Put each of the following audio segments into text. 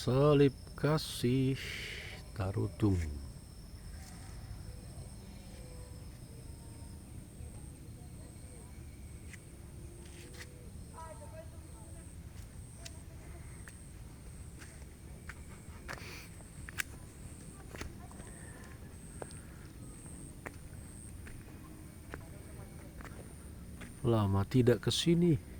Salib kasih Tarutung. Lama tidak kesini.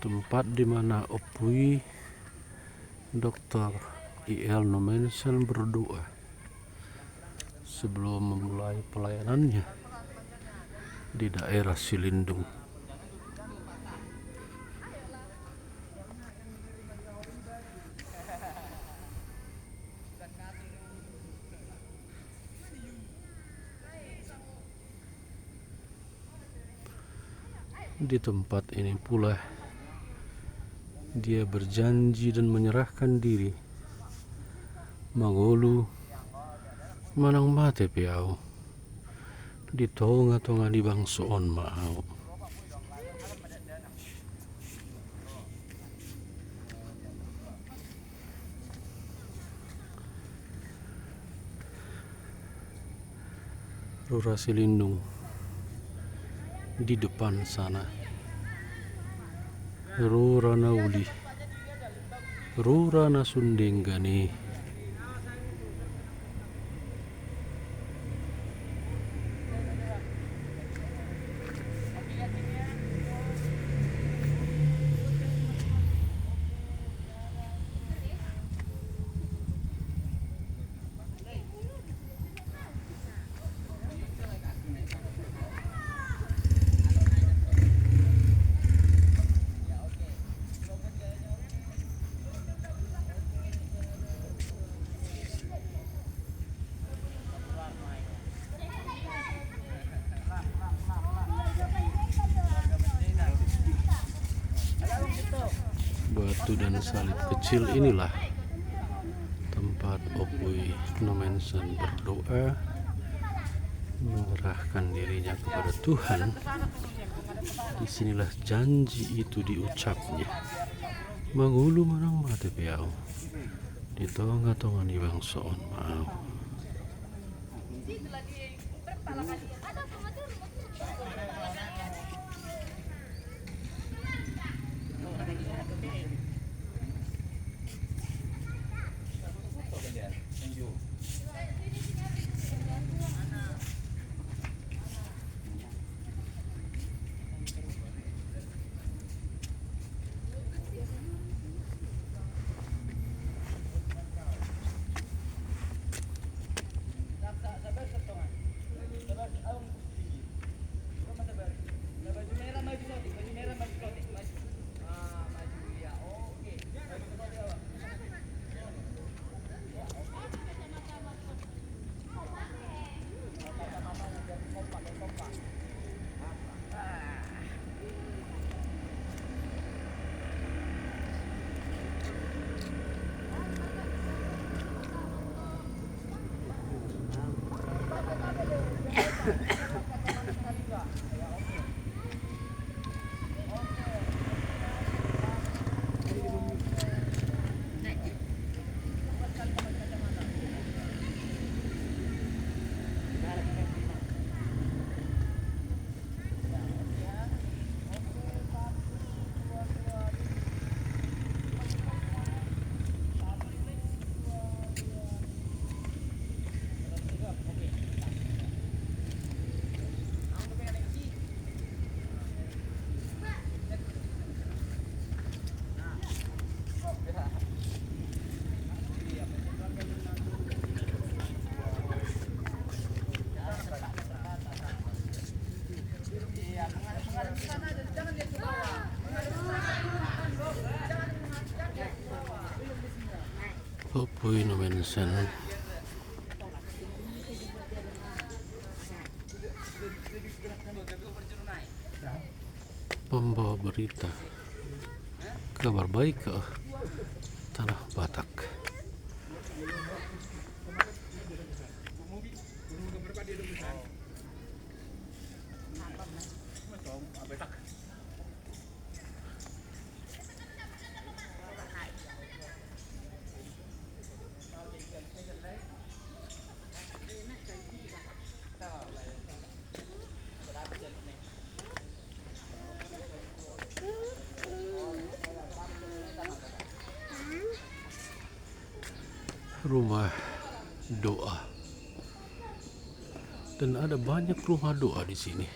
Tempat di mana Opui Dr. I.L. Nommensen berdoa sebelum memulai pelayanannya di daerah Silindung. Di tempat ini pula dia berjanji dan menyerahkan diri mangolu manang mate piau di tonga-tonga di bangsoon mau. Rura Silindung di depan sana. Rura Nauli, Rura Nasundenggani. Batu dan salib kecil inilah tempat Opui Nommensen berdoa, menyerahkan dirinya kepada Tuhan. Disinilah janji itu diucapnya. Mangulu manang mate piau di tonga-tonga di bangsoon mau. Opui Nomensen. Pembawa berita kabar baik ke tanah Batak. Rumah doa, dan ada banyak rumah doa di sini.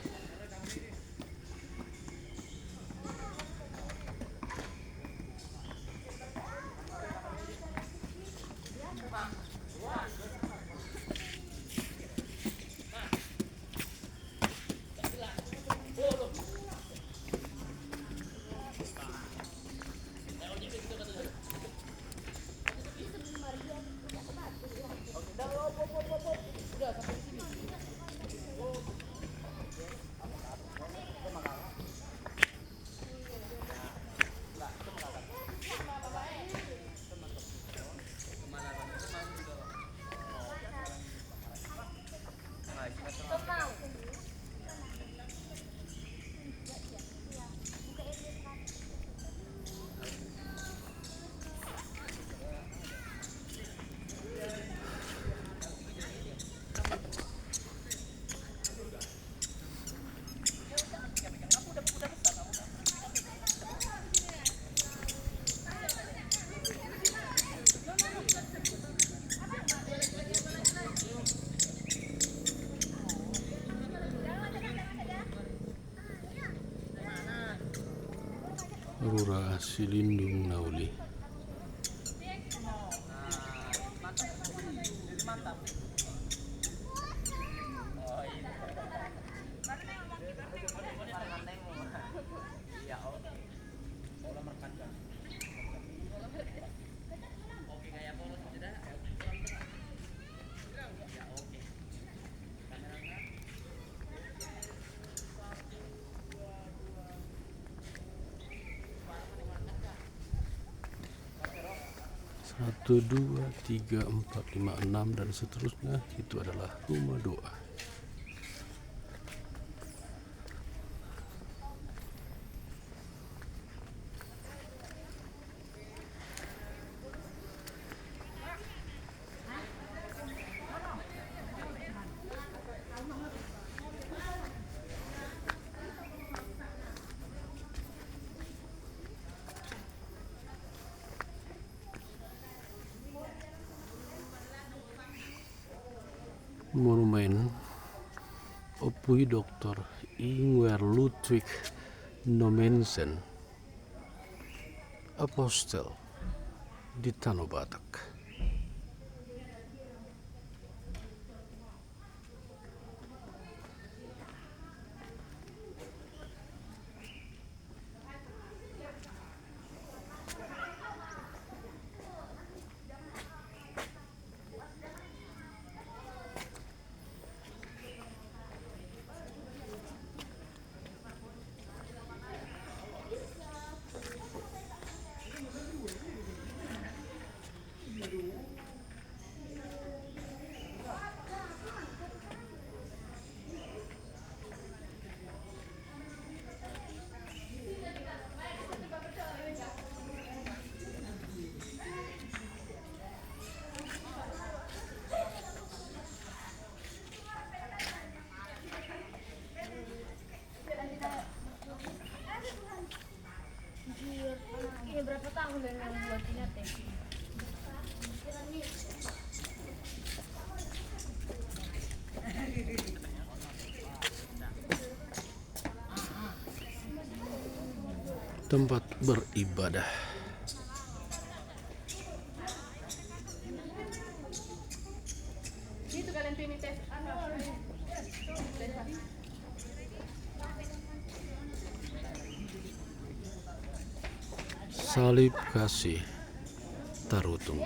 Rura Silindung Nauli. Satu, dua, tiga, empat, lima, enam, dan seterusnya. Itu adalah rumah doa. Monumen Opui Dr. Ingwer Ludwig Nommensen, Apostel di Tanah Batak. Ini berapa tahun dan yang buat ini teh? Tempat beribadah. Itu kalian pilih tes Salib Kasih Tarutung.